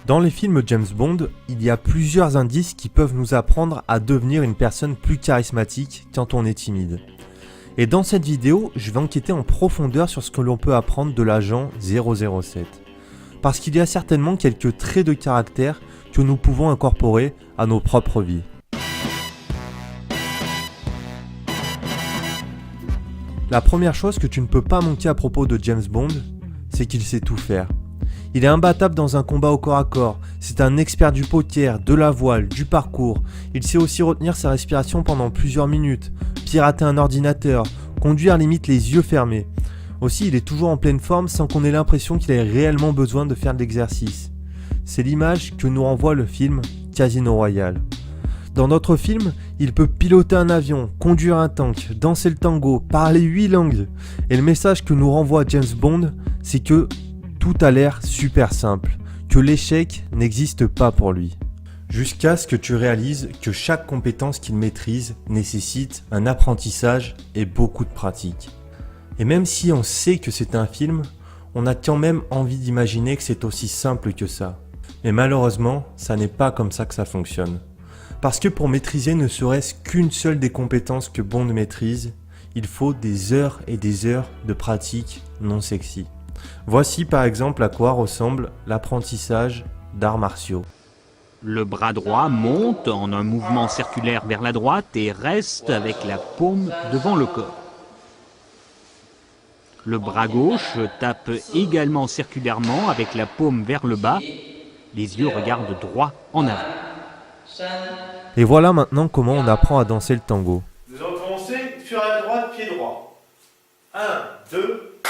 Dans les films James Bond, il y a plusieurs indices qui peuvent nous apprendre à devenir une personne plus charismatique quand on est timide. Et dans cette vidéo, je vais enquêter en profondeur sur ce que l'on peut apprendre de l'agent 007. Parce qu'il y a certainement quelques traits de caractère que nous pouvons incorporer à nos propres vies. La première chose que tu ne peux pas manquer à propos de James Bond, c'est qu'il sait tout faire. Il est imbattable dans un combat au corps à corps, c'est un expert du poker, de la voile, du parcours. Il sait aussi retenir sa respiration pendant plusieurs minutes, pirater un ordinateur, conduire limite les yeux fermés. Aussi, il est toujours en pleine forme sans qu'on ait l'impression qu'il ait réellement besoin de faire de l'exercice. C'est l'image que nous renvoie le film Casino Royale. Dans notre film, il peut piloter un avion, conduire un tank, danser le tango, parler 8 langues. Et le message que nous renvoie James Bond, c'est que tout a l'air super simple, que l'échec n'existe pas pour lui. Jusqu'à ce que tu réalises que chaque compétence qu'il maîtrise nécessite un apprentissage et beaucoup de pratique. Et même si on sait que c'est un film, on a quand même envie d'imaginer que c'est aussi simple que ça. Mais malheureusement, ça n'est pas comme ça que ça fonctionne. Parce que pour maîtriser ne serait-ce qu'une seule des compétences que Bond maîtrise, il faut des heures et des heures de pratique non sexy. Voici par exemple à quoi ressemble l'apprentissage d'arts martiaux. Le bras droit monte en un mouvement circulaire vers la droite et reste avec la paume devant le corps. Le bras gauche tape également circulairement avec la paume vers le bas. Les yeux regardent droit en avant. Et voilà maintenant comment on apprend à danser le tango. Nous allons commencer sur la droite, pied droit. 1, 2,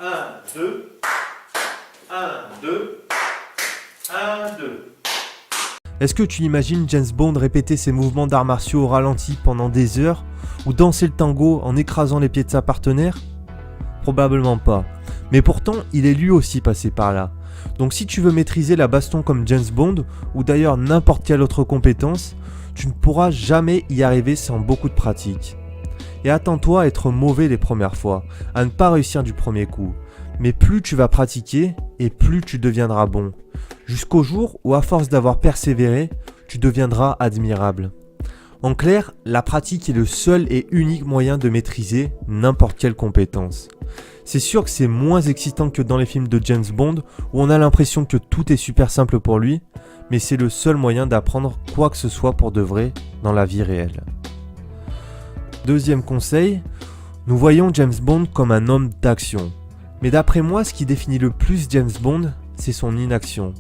1, 2, 1, 2, 1, 2. Est-ce que tu imagines James Bond répéter ses mouvements d'arts martiaux au ralenti pendant des heures ou danser le tango en écrasant les pieds de sa partenaire ? Probablement pas. Mais pourtant, il est lui aussi passé par là. Donc si tu veux maîtriser la baston comme James Bond, ou d'ailleurs n'importe quelle autre compétence, tu ne pourras jamais y arriver sans beaucoup de pratique. Et attends-toi à être mauvais les premières fois, à ne pas réussir du premier coup. Mais plus tu vas pratiquer, et plus tu deviendras bon. Jusqu'au jour où à force d'avoir persévéré, tu deviendras admirable. En clair, la pratique est le seul et unique moyen de maîtriser n'importe quelle compétence. C'est sûr que c'est moins excitant que dans les films de James Bond où on a l'impression que tout est super simple pour lui, mais c'est le seul moyen d'apprendre quoi que ce soit pour de vrai dans la vie réelle. Deuxième conseil, nous voyons James Bond comme un homme d'action. Mais d'après moi, ce qui définit le plus James Bond, c'est son inaction.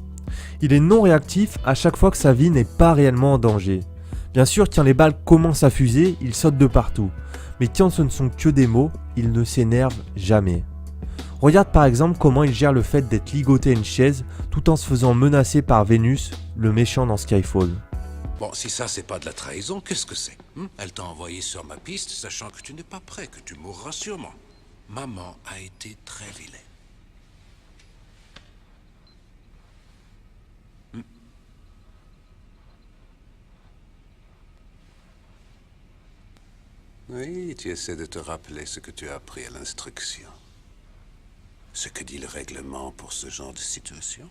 Il est non réactif à chaque fois que sa vie n'est pas réellement en danger. Bien sûr, quand les balles commencent à fuser, il saute de partout. Mais quand ce ne sont que des mots, il ne s'énerve jamais. Regarde par exemple comment il gère le fait d'être ligoté à une chaise tout en se faisant menacer par Vénus, le méchant dans Skyfall. Bon, si ça c'est pas de la trahison, qu'est-ce que c'est? Elle t'a envoyé sur ma piste, sachant que tu n'es pas prêt, que tu mourras sûrement. Maman a été très vilaine. Oui, tu essaies de te rappeler ce que tu as appris à l'instruction. Ce que dit le règlement pour ce genre de situation.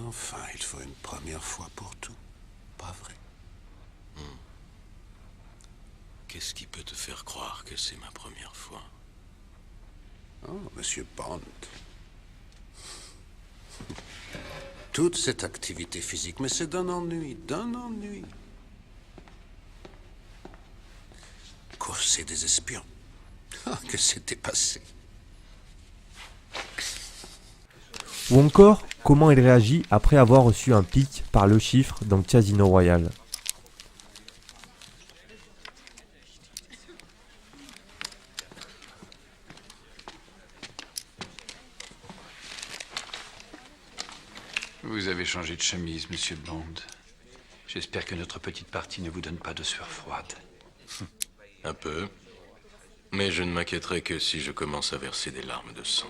Enfin, il faut une première fois pour tout. Pas vrai? Qu'est-ce qui peut te faire croire que c'est ma première fois? Oh, Monsieur Bond. Toute cette activité physique, mais c'est d'un ennui, d'un ennui. Courser des espions. Ah, que c'était passé. Ou encore, comment il réagit après avoir reçu un pic par le chiffre dans Casino Royale. Vous avez changé de chemise, monsieur Bond. J'espère que notre petite partie ne vous donne pas de sueur froide. Un peu. Mais je ne m'inquiéterai que si je commence à verser des larmes de sang.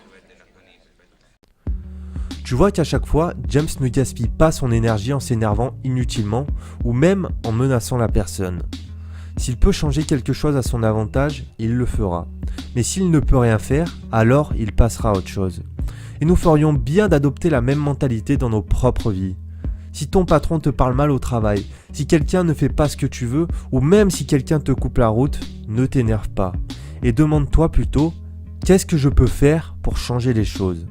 Tu vois qu'à chaque fois, James ne gaspille pas son énergie en s'énervant inutilement ou même en menaçant la personne. S'il peut changer quelque chose à son avantage, il le fera. Mais s'il ne peut rien faire, alors il passera à autre chose. Et nous ferions bien d'adopter la même mentalité dans nos propres vies. Si ton patron te parle mal au travail, si quelqu'un ne fait pas ce que tu veux, ou même si quelqu'un te coupe la route, ne t'énerve pas. Et demande-toi plutôt, qu'est-ce que je peux faire pour changer les choses ?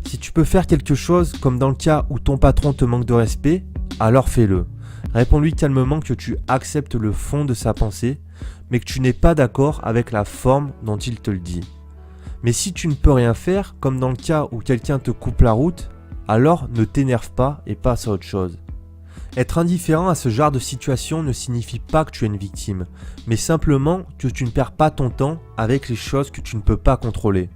Si tu peux faire quelque chose, comme dans le cas où ton patron te manque de respect, alors fais-le. Réponds-lui calmement que tu acceptes le fond de sa pensée, mais que tu n'es pas d'accord avec la forme dont il te le dit. Mais si tu ne peux rien faire, comme dans le cas où quelqu'un te coupe la route, alors ne t'énerve pas et passe à autre chose. Être indifférent à ce genre de situation ne signifie pas que tu es une victime, mais simplement que tu ne perds pas ton temps avec les choses que tu ne peux pas contrôler.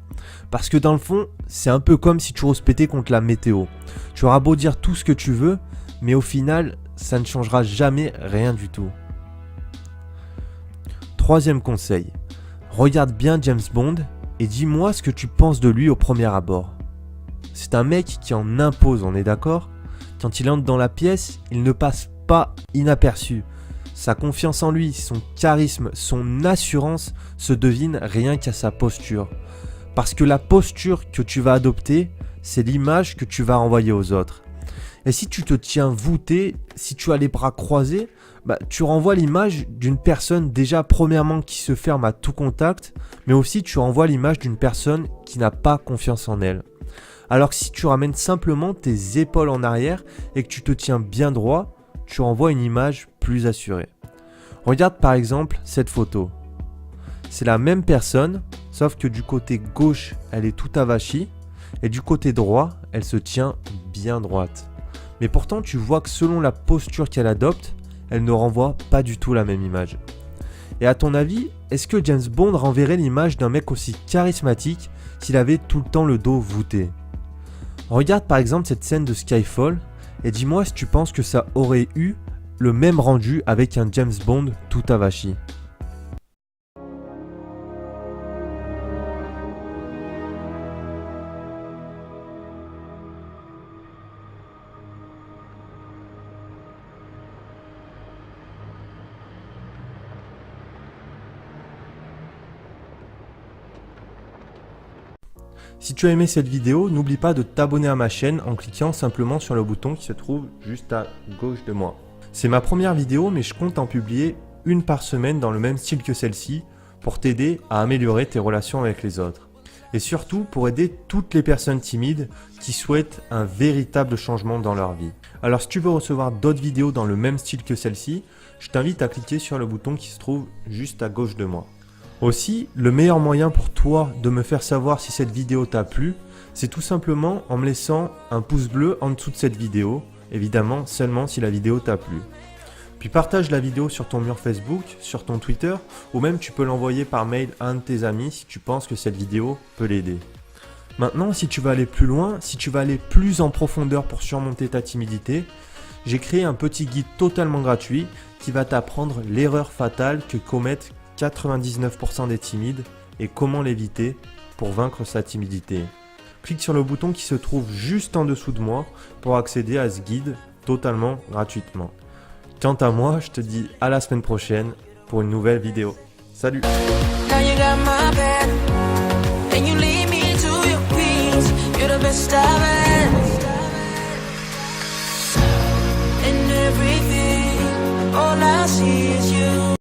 Parce que dans le fond, c'est un peu comme si tu rouspétais contre la météo. Tu auras beau dire tout ce que tu veux, mais au final, ça ne changera jamais rien du tout. Troisième conseil, regarde bien James Bond et dis-moi ce que tu penses de lui au premier abord. C'est un mec qui en impose, on est d'accord ? Quand il entre dans la pièce, il ne passe pas inaperçu. Sa confiance en lui, son charisme, son assurance se devinent rien qu'à sa posture. Parce que la posture que tu vas adopter, c'est l'image que tu vas renvoyer aux autres. Et si tu te tiens voûté, si tu as les bras croisés, tu renvoies l'image d'une personne déjà premièrement qui se ferme à tout contact, mais aussi tu renvoies l'image d'une personne qui n'a pas confiance en elle. Alors que si tu ramènes simplement tes épaules en arrière et que tu te tiens bien droit, tu renvoies une image plus assurée. Regarde par exemple cette photo. C'est la même personne, sauf que du côté gauche, elle est tout avachie, et du côté droit, elle se tient bien droite. Mais pourtant, tu vois que selon la posture qu'elle adopte, elle ne renvoie pas du tout la même image. Et à ton avis, est-ce que James Bond renverrait l'image d'un mec aussi charismatique s'il avait tout le temps le dos voûté ? Regarde par exemple cette scène de Skyfall et dis-moi si tu penses que ça aurait eu le même rendu avec un James Bond tout avachi. Si tu as aimé cette vidéo, n'oublie pas de t'abonner à ma chaîne en cliquant simplement sur le bouton qui se trouve juste à gauche de moi. C'est ma première vidéo, mais je compte en publier une par semaine dans le même style que celle-ci pour t'aider à améliorer tes relations avec les autres. Et surtout pour aider toutes les personnes timides qui souhaitent un véritable changement dans leur vie. Alors si tu veux recevoir d'autres vidéos dans le même style que celle-ci, je t'invite à cliquer sur le bouton qui se trouve juste à gauche de moi. Aussi, le meilleur moyen pour toi de me faire savoir si cette vidéo t'a plu, c'est tout simplement en me laissant un pouce bleu en dessous de cette vidéo, évidemment seulement si la vidéo t'a plu. Puis partage la vidéo sur ton mur Facebook, sur ton Twitter, ou même tu peux l'envoyer par mail à un de tes amis si tu penses que cette vidéo peut l'aider. Maintenant, si tu veux aller plus loin, si tu veux aller plus en profondeur pour surmonter ta timidité, j'ai créé un petit guide totalement gratuit qui va t'apprendre l'erreur fatale que commettent 99% des timides et comment l'éviter pour vaincre sa timidité. Clique sur le bouton qui se trouve juste en dessous de moi pour accéder à ce guide totalement gratuitement. Quant à moi, je te dis à la semaine prochaine pour une nouvelle vidéo. Salut! All I see is